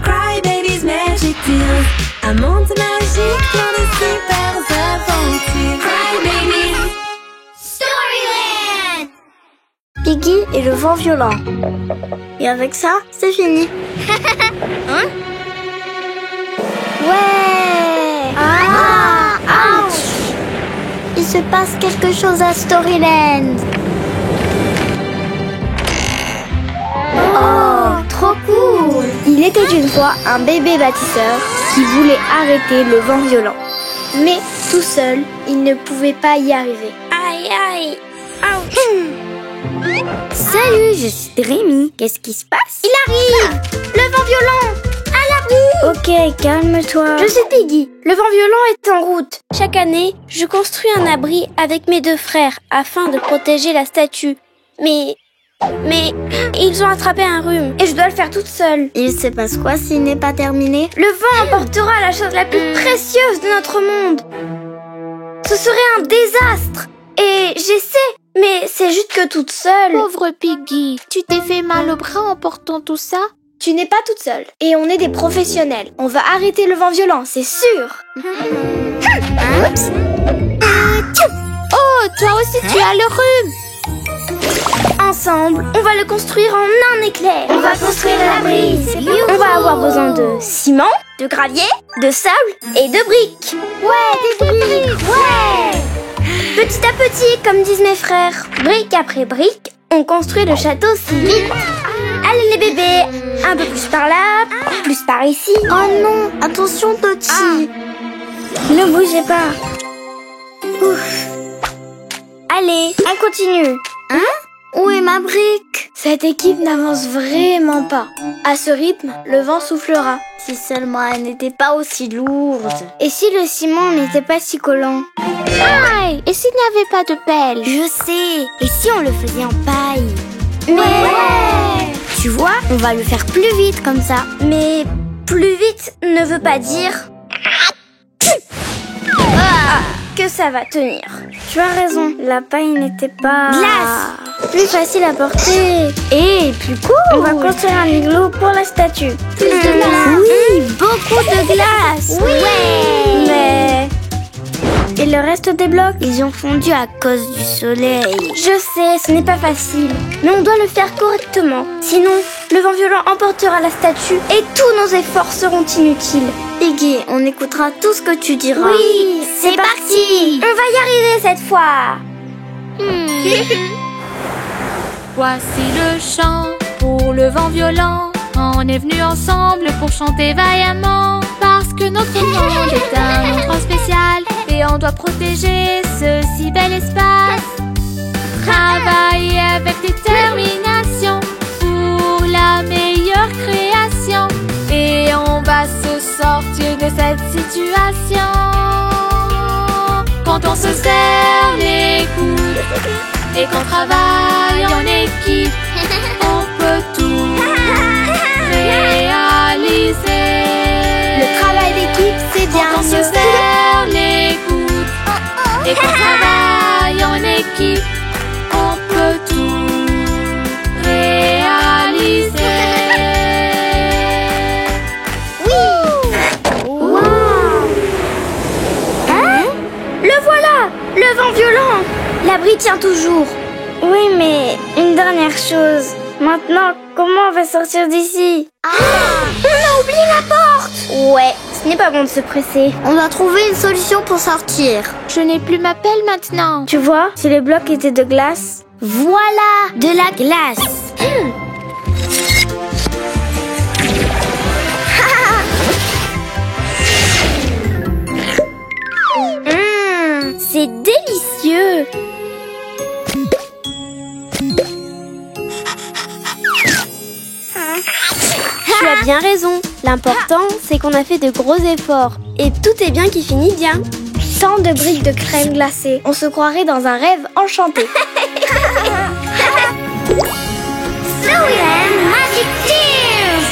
Cry babies, magic deals. Un monde magique, plein de super aventures. Cry babies.
Piggy et le vent violent. Et avec ça, c'est fini. Ouais. Ouch. Il se passe quelque chose à Storyland. Oh, trop cool.
Il était une fois un bébé bâtisseur qui voulait arrêter le vent violent. Mais tout seul, il ne pouvait pas y arriver.
Aïe, aïe.
Salut, je suis Rémi. Qu'est-ce qui se passe?
Il arrive! Le vent violent! À l'abri!
Ok, calme-toi.
Je suis Piggy. Le vent violent est en route. Chaque année, je construis un abri avec mes deux frères afin de protéger la statue. Mais ils ont attrapé un rhume et je dois le faire toute seule.
Il se passe quoi s'il n'est pas terminé?
Le vent emportera la chose la plus précieuse de notre monde. Ce serait un désastre. Et j'essaie, mais c'est juste que toute seule.
Pauvre Piggy, tu t'es fait mal au bras en portant tout ça?
Tu n'es pas toute seule. Et on est des professionnels. On va arrêter le vent violent, c'est sûr.
Oh, toi aussi tu as le rhume.
Ensemble, on va le construire en un éclair.
On va construire l'abri.
On va avoir besoin de ciment, de gravier, de sable et de briques.
Ouais, des briques. Ouais.
Petit à petit, comme disent mes frères, brique après brique, on construit le château civil. Allez les bébés, un peu plus par là, plus par ici.
Oh non, attention Toti. Ne bougez pas.
Ouf. Allez, on continue.
Où est ma brique?
Cette équipe n'avance vraiment pas. À ce rythme, le vent soufflera.
Si seulement elle n'était pas aussi lourde.
Et si le ciment n'était pas si collant?
Aïe, et s'il n'y avait pas de pelle?
Je sais. Et si on le faisait en paille?
Mais ouais.
Tu vois, on va le faire plus vite comme ça.
Mais plus vite ne veut pas dire...
que ça va tenir. Tu as raison, la paille n'était pas...
Glace!
Plus facile à porter.
Et plus cool!
On va construire un igloo pour la statue.
Plus de glace! Oui, beaucoup de glace!
Oui! Mais... Et le reste des blocs?
Ils ont fondu à cause du soleil.
Je sais, ce n'est pas facile. Mais on doit le faire correctement. Sinon, le vent violent emportera la statue et tous nos efforts seront inutiles.
Piggy, on écoutera tout ce que tu diras.
Oui, c'est parti! On va y arriver cette fois!
Voici le chant pour le vent violent. On est venus ensemble pour chanter vaillamment. Parce que notre monde est un endroit spécial et on doit protéger ce si bel espace. Travailler avec détermination pour la meilleure création. Et on va se sortir de cette situation. Quand on se serre les coudes et qu'on travaille en équipe, on peut tout réaliser.
Le travail d'équipe, c'est bien.
Quand on se serre les coudes et qu'on travaille en équipe, on peut tout réaliser.
Le voilà! Le vent violent!
L'abri tient toujours.
Oui, mais une dernière chose. Maintenant, comment on va sortir d'ici?
On a oublié la porte!
Ouais, ce n'est pas bon de se presser.
On doit trouver une solution pour sortir.
Je n'ai plus ma pelle maintenant.
Tu vois, si les blocs étaient de glace...
Voilà, de la glace.
C'est délicieux!
Tu as bien raison. L'important, c'est qu'on a fait de gros efforts. Et tout est bien qui finit bien.
Tant de briques de crème glacée. On se croirait dans un rêve enchanté.
Magic Tears!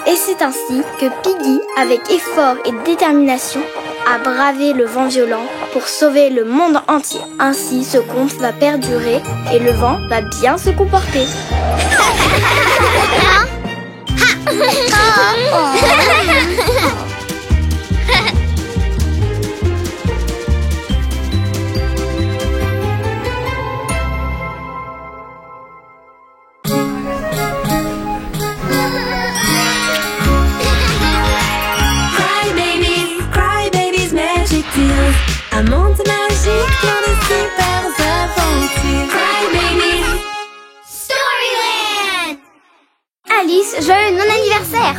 Et c'est ainsi que Piggy, avec effort et détermination, a bravé le vent violent pour sauver le monde entier. Ainsi, ce conte va perdurer et le vent va bien se comporter.
Cry babies, magic tears. Un monde magique plein de super aventures. Cry babies.
Storyland!
Alice, joyeux non-anniversaire!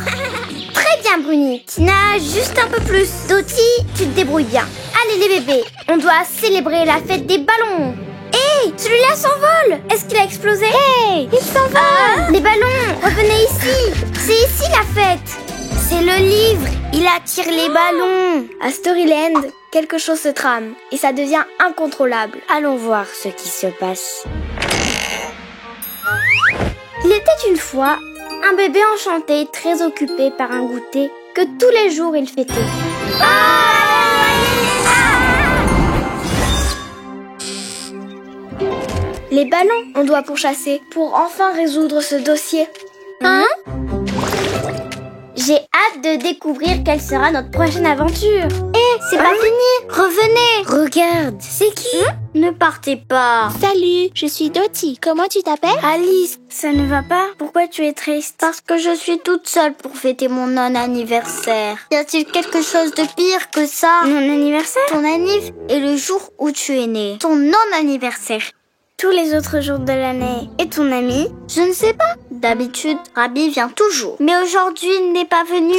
Très bien, Bruni. Tina, juste un peu plus. Dottie, tu te débrouilles bien. Allez, les bébés, on doit célébrer la fête des ballons. Hé, celui-là s'envole. Est-ce qu'il a explosé? Hé, il s'envole. Les ballons, revenez ici. C'est ici la fête. C'est le livre. Il attire les ballons. À Storyland, quelque chose se trame et ça devient incontrôlable.
Allons voir ce qui se passe.
Il était une fois un bébé enchanté très occupé par un goûter que tous les jours il fêtait. Les ballons, on doit pourchasser pour enfin résoudre ce dossier. J'ai hâte de découvrir quelle sera notre prochaine aventure. C'est pas fini. Revenez.
Regarde, c'est qui?
Ne partez pas.
Salut, je suis Dottie. Comment tu t'appelles?
Alice, ça ne va pas? Pourquoi tu es triste?
Parce que je suis toute seule pour fêter mon non-anniversaire. Y a-t-il quelque chose de pire que ça?
Mon anniversaire?
Ton anniv est le jour où tu es né. Ton non-anniversaire.
Tous les autres jours de l'année. Et ton ami?
Je ne sais pas. D'habitude, Rabi vient toujours. Mais aujourd'hui, il n'est pas venu.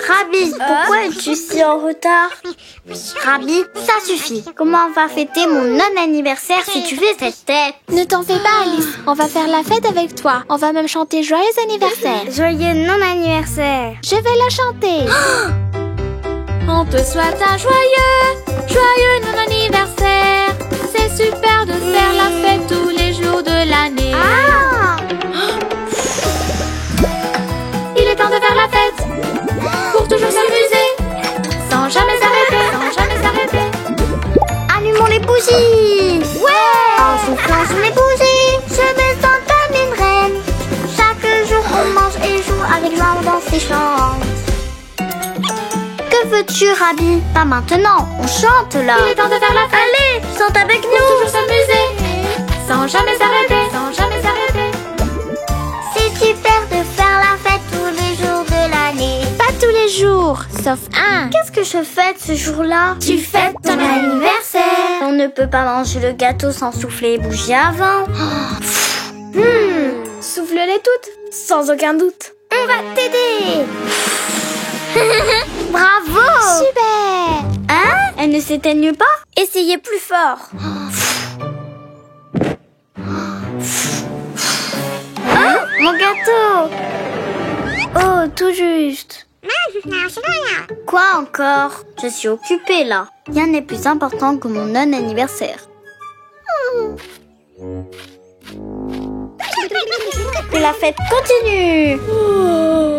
Rabi, pourquoi es-tu si en retard? Rabi, ça suffit. Comment on va fêter mon non-anniversaire si tu fais cette tête?
Ne t'en fais pas, Alice. On va faire la fête avec toi. On va même chanter joyeux anniversaire.
Joyeux non-anniversaire.
Je vais la chanter. On te souhaite un joyeux non-anniversaire. C'est super de faire la fête tous les jours de l'année. Il est temps de faire la fête pour toujours s'amuser sans jamais s'arrêter.
et chante. Que veux-tu, Rabi? Pas maintenant, on chante là.
Il est temps de faire la fête.
Allez, chante avec
Pour
nous.
toujours s'amuser, sans jamais s'arrêter, sans jamais s'arrêter.
C'est super de faire la fête tous les jours de l'année.
Pas tous les jours, sauf un.
Qu'est-ce que je fête ce jour-là?
Tu fêtes ton anniversaire.
On ne peut pas manger le gâteau sans souffler et bouger avant.
Souffle-les toutes, sans aucun doute.
On va t'aider. Bravo.
Super!
Hein? Elles ne s'éteignent pas?
Essayez plus fort.
Mon gâteau.
Oh, tout juste.
Quoi encore? Je suis occupée là. Rien n'est plus important que mon non-anniversaire. Que la fête continue.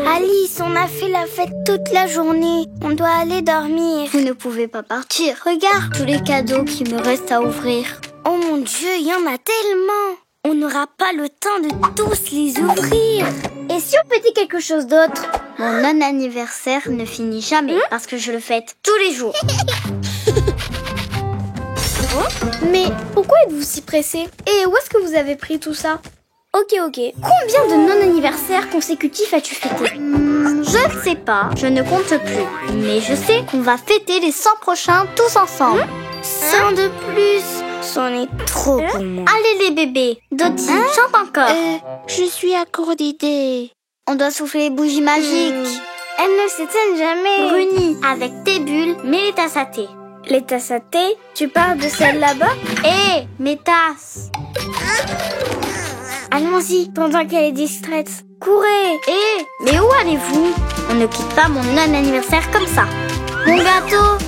Alice, on a fait la fête toute la journée. On doit aller dormir.
Vous ne pouvez pas partir. Regarde tous les cadeaux qui me restent à ouvrir.
Oh mon Dieu, il y en a tellement. On n'aura pas le temps de tous les ouvrir.
Et si on peut dire quelque chose d'autre? Mon non-anniversaire ne finit jamais parce que je le fête tous les jours.
Mais pourquoi êtes-vous si pressé? Et où est-ce que vous avez pris tout ça? Ok. Combien de non-anniversaires consécutifs as-tu fêté?
Je ne sais pas, je ne compte plus. Mais je sais qu'on va fêter les 100 prochains tous ensemble.
100 de plus. C'en est trop pour moi.
Allez les bébés, Dottie, chante encore.
Je suis à court d'idées.
On doit souffler les bougies magiques.
Elles ne s'éteignent jamais.
Bruni, avec tes bulles, mets les tasses à thé.
Les tasses à thé, tu parles de celles là-bas?
Hé, mes tasses.
Allons-y, pendant qu'elle est distraite. Courez!
Hé, mais où allez-vous? On ne quitte pas mon non-anniversaire comme ça. Mon gâteau.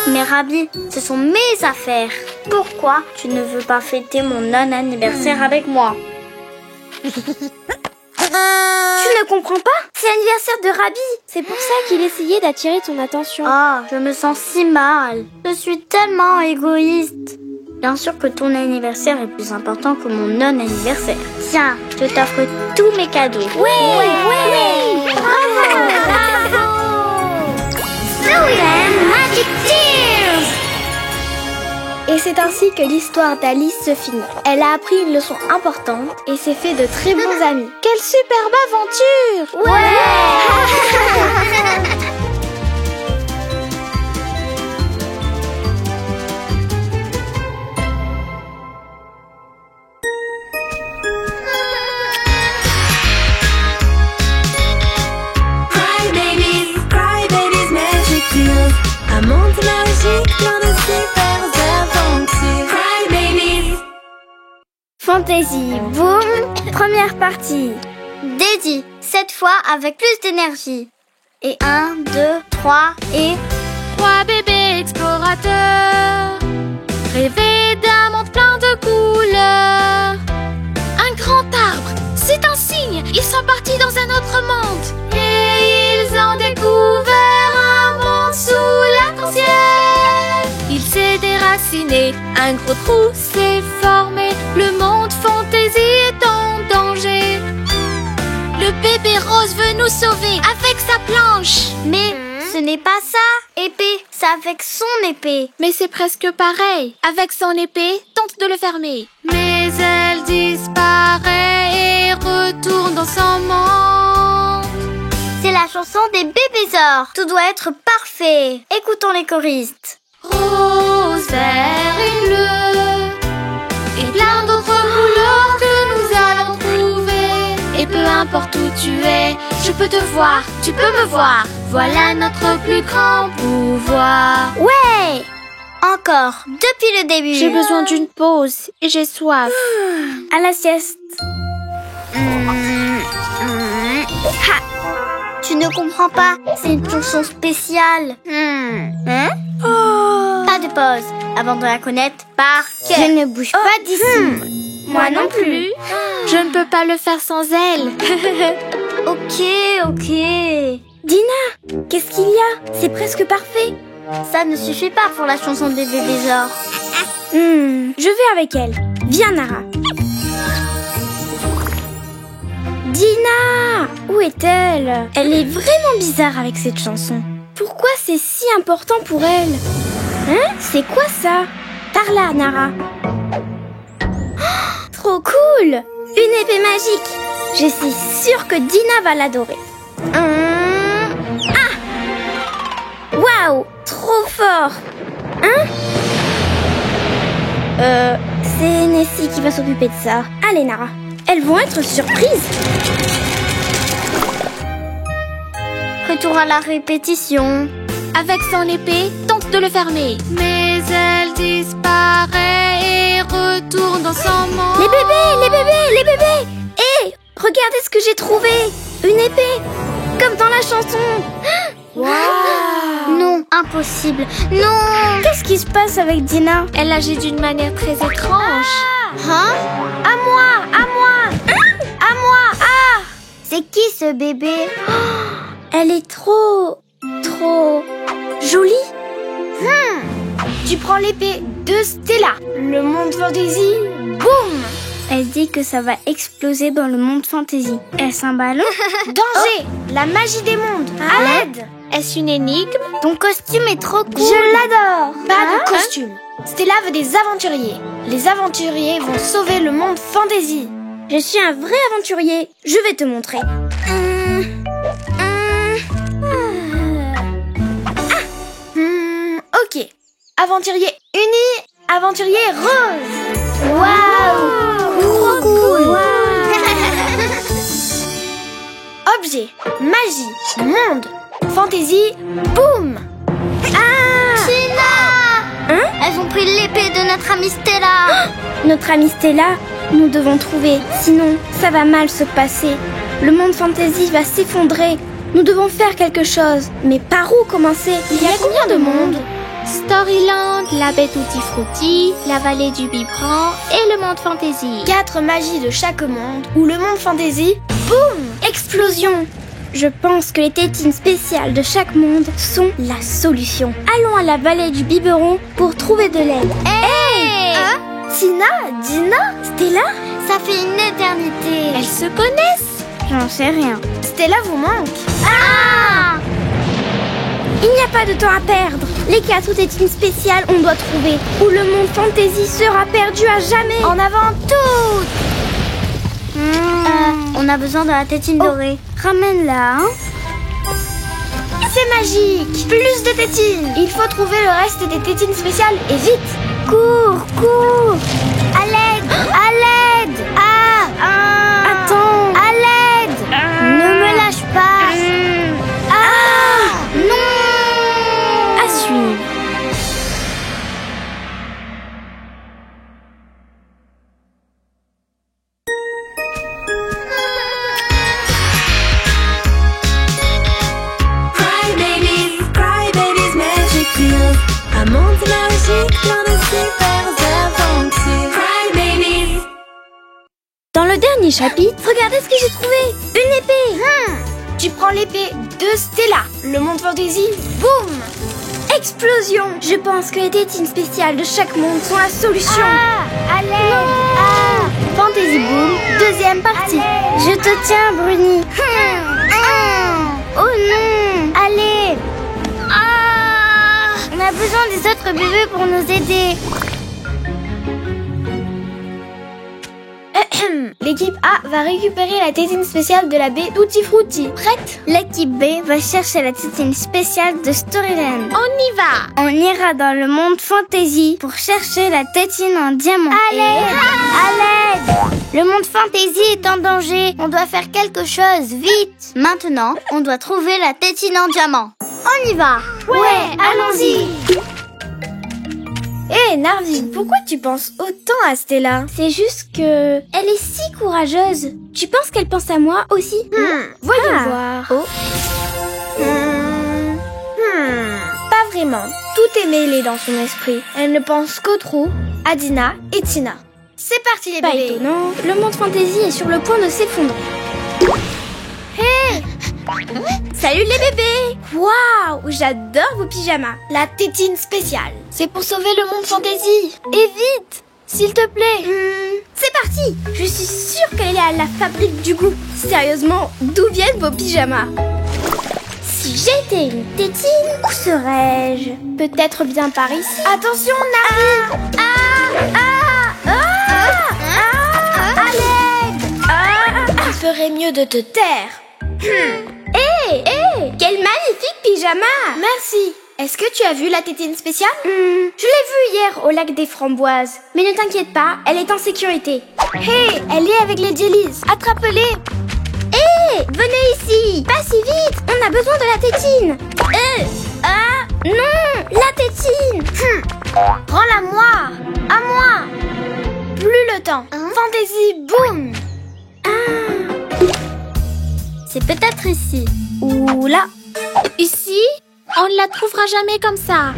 Mais Rabi, ce sont mes affaires. Pourquoi tu ne veux pas fêter mon non-anniversaire avec moi?
Tu ne comprends pas? C'est l'anniversaire de Rabi. C'est pour ça qu'il essayait d'attirer ton attention.
Ah, je me sens si mal. Je suis tellement égoïste. Bien sûr que ton anniversaire est plus important que mon non-anniversaire. Tiens, je t'offre tous mes cadeaux.
Oui!
Bravo! Snowland Magic Tears!
Et c'est ainsi que l'histoire d'Alice se finit. Elle a appris une leçon importante et s'est fait de très bons amis. Quelle superbe aventure!
Cry babies, magic tears. Un monde magique plein de super aventures. Cry babies.
Fantaisie Boom, première partie.
Dédi, cette fois avec plus d'énergie. Et 1, 2, 3 et...
3 bébés explorateurs, rêver d'un monde plein de couleurs. Un grand arbre, c'est un signe, ils sont partis dans un autre monde. Et ils ont découvert un monde sous l'arc-en-ciel. Il s'est déraciné, un gros trou s'est formé. Le monde fantaisie est en danger. Le bébé rose veut nous sauver avec sa planche.
Mais ce n'est pas ça, épée, c'est avec son épée.
Mais c'est presque pareil. Avec son épée, tente de le fermer. Mais elle disparaît et retourne dans son monde.
C'est la chanson des bébésors. Tout doit être parfait. Écoutons les choristes.
Rose, vert et bleu, et plein d'autres couleurs que nous allons trouver. Et peu importe où tu es, je peux te voir, tu peux me voir. Voilà notre plus grand pouvoir.
Ouais! Encore, depuis le début.
J'ai besoin d'une pause et j'ai soif.
À la sieste.
Tu ne comprends pas, c'est une chanson spéciale. Pas de pause, avant de la connaître par cœur.
Je ne bouge pas d'ici.
Moi non plus.
Je ne peux pas le faire sans elle.
Ok.
Dina, qu'est-ce qu'il y a? C'est presque parfait.
Ça ne suffit pas pour la chanson des bébésors.
Je vais avec elle. Viens, Nara.
Dina! Où est-elle? Elle est vraiment bizarre avec cette chanson. Pourquoi c'est si important pour elle? Hein? C'est quoi ça? Par là, Nara. Oh, trop cool! Une épée magique! Je suis sûre que Dina va l'adorer. Ah! Waouh! Trop fort! Hein? C'est Nessie qui va s'occuper de ça. Allez, Nara. Elles vont être surprises.
Retour à la répétition.
Avec son épée, tente de le fermer. Mais elle disparaît et retourne dans son monde.
Les bébés, les bébés, les bébés! Hé! Regardez ce que j'ai trouvé! Une épée! Comme dans la chanson!
Wow. Non, impossible. Non.
Qu'est-ce qui se passe avec Dina?
Elle agit d'une manière très étrange.
Hein?
À moi! À moi! À moi! Ah!
C'est qui ce bébé?
Elle est trop jolie.
Tu prends l'épée de Stella. Le monde fantasy, boum!
Elle dit que ça va exploser dans le monde fantasy. Est-ce un ballon?
Danger! La magie des mondes. À l'aide!
Est-ce une énigme?
Ton costume est trop cool.
Je l'adore.
Pas de costume. Stella veut des aventuriers. Les aventuriers vont sauver le monde fantasy.
Je suis un vrai aventurier. Je vais te montrer.
Ok. Aventurier uni, aventurier rose.
Waouh! Trop cool.
Objet, magie, monde, fantasy, boum!
Tina!
Hein?
Elles ont pris l'épée de notre amie Stella.
Notre amie Stella, nous devons trouver. Sinon, ça va mal se passer. Le monde fantasy va s'effondrer. Nous devons faire quelque chose. Mais par où commencer?
Il y a combien de mondes?
Storyland, la baie Tutti Frutti, la vallée du biberon et le monde fantasy.
4 magies de chaque monde, ou le monde fantasy, boum!
Explosion! Je pense que les tétines spéciales de chaque monde sont la solution. Allons à la vallée du biberon pour trouver de l'aide.
Hey! Tina? Dina?
Stella?
Ça fait une éternité.
Elles se connaissent.
J'en sais rien.
Stella vous manque.
Il n'y a pas de temps à perdre. Les 4 tétines spéciales, on doit trouver. Ou le monde fantasy sera perdu à jamais.
En avant toutes!
On a besoin de la tétine dorée.
Ramène-la, hein.
C'est magique! Plus de tétines! Il faut trouver le reste des tétines spéciales et vite!
Cours, cours.
À l'aide! À l'aide!
Attends.
À l'aide!
Ne me lâche pas.
Non!
À suivre.
Cry babies, magic tales. Un monde magique plein de super aventures. Cry babies.
Dans le dernier chapitre, regardez ce que j'ai trouvé. Une épée.
Tu prends l'épée de Stella. Le monde fantasy, boum!
Explosion. Je pense que les tétines spéciales de chaque monde sont la solution.
À l'aide! Fantasy boom, deuxième partie.
Je te tiens, Bruni.
Oh non.
Allez!
On a besoin des autres bébés pour nous aider.
L'équipe A va récupérer la tétine spéciale de la baie Tutti Frutti. Prête?
L'équipe B va chercher la tétine spéciale de Storyland.
On y va.
On ira dans le monde fantasy pour chercher la tétine en diamant.
À l'aide!
Le monde fantasy est en danger. On doit faire quelque chose, vite. Maintenant, on doit trouver la tétine en diamant. On y va.
Ouais, allons-y! Hé, Narvine, pourquoi tu penses autant à Stella?
C'est juste que elle est si courageuse. Tu penses qu'elle pense à moi aussi?
Voyons voir. Pas vraiment. Tout est mêlé dans son esprit. Elle ne pense qu'aux trous, à Dina et Tina. C'est parti les
Pas
bébés.
étonnant, le monde fantasy est sur le point de s'effondrer. Salut les bébés! Waouh, j'adore vos pyjamas.
La tétine spéciale. C'est pour sauver le monde fantasy. Et vite! s'il te plaît.
C'est parti. Je suis sûre qu'elle est à la fabrique du goût. Sérieusement, d'où viennent vos pyjamas? Si j'étais une tétine, où serais-je? Peut-être bien par ici.
Attention, Nari.
Il ferait mieux de te taire. Hé, quel magnifique pyjama!
Merci. Est-ce que tu as vu la tétine spéciale?
Je l'ai vue hier au lac des Framboises. Mais ne t'inquiète pas, elle est en sécurité.
Hé, elle est avec les jellies. Attrape-les.
Hé, venez ici. Pas si vite, on a besoin de la tétine. Non, la tétine.
Rends-la moi. À moi. Plus le temps. Fantaisie, boum.
C'est peut-être ici. Ou là.
Ici, on ne la trouvera jamais comme ça.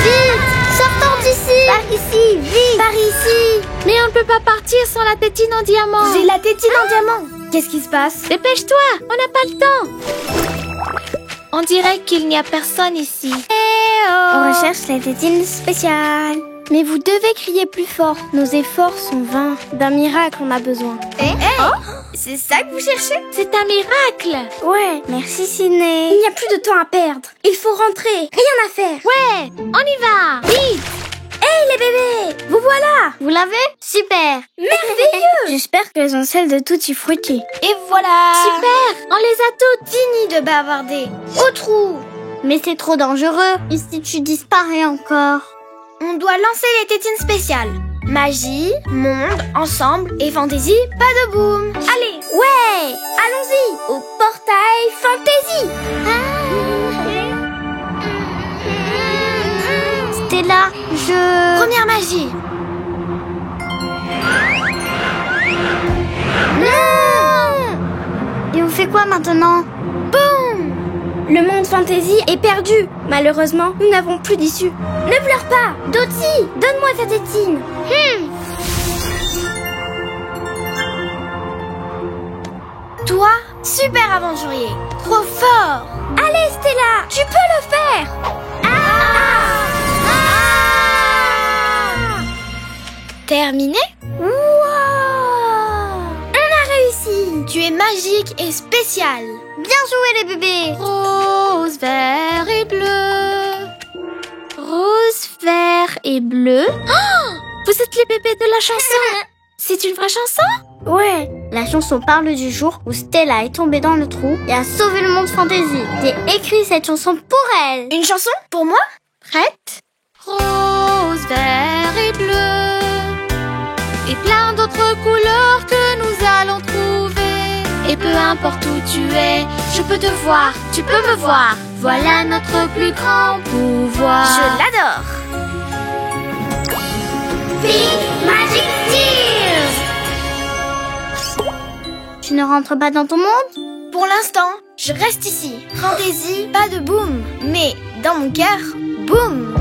Vite, sortons d'ici.
Par ici, vite.
Par ici.
Mais on ne peut pas partir sans la tétine en diamant.
J'ai la tétine en diamant. Qu'est-ce qui se passe?
Dépêche-toi, on n'a pas le temps. On dirait qu'il n'y a personne ici.
On recherche la tétine spéciale.
Mais vous devez crier plus fort. Nos efforts sont vains. D'un miracle, on a besoin.
C'est ça que vous cherchez?
C'est un miracle.
Ouais,
Merci, Ciné.
il n'y a plus de temps à perdre. Il faut rentrer. Rien à faire.
Ouais, on y va. Vite.
Hey les bébés, vous voilà.
Vous l'avez? Super.
Merveilleux.
J'espère qu'elles ont celle de Tutti Frutti.
Et voilà.
Super, on les a toutes.
Fini de bavarder. Au trou.
Mais c'est trop dangereux. Et si tu disparais encore?
On doit lancer les tétines spéciales. Magie, monde, ensemble et fantaisie, pas de boum. Allez.
Ouais, allons-y au portail fantaisie.
Stella,
Première magie.
Et on fait quoi maintenant?
Le monde fantaisie est perdu. Malheureusement, nous n'avons plus d'issue. Ne pleure pas. Dottie, donne-moi ta tétine.
Toi, super aventurier. Trop fort.
Allez Stella, tu peux le faire.
Terminé?
Wow. On a réussi.
Tu es magique et spécial.
Bien joué les bébés.
Rose, vert et bleu. Rose, vert et bleu. Oh, vous êtes les bébés de la chanson. C'est une vraie chanson?
Ouais. La chanson parle du jour où Stella est tombée dans le trou et a sauvé le monde fantasy. J'ai écrit cette chanson pour elle.
Une chanson pour moi?
Prête? Rose, vert et bleu. Et plein d'autres couleurs que nous allons trouver. Et peu importe où tu es, je peux te voir, tu peux me voir. Voilà notre plus grand pouvoir.
Je l'adore.
Pink Magic Tears.
Tu ne rentres pas dans ton monde?
Pour l'instant, je reste ici. Fantaisie, pas de boum. Mais dans mon cœur, boum.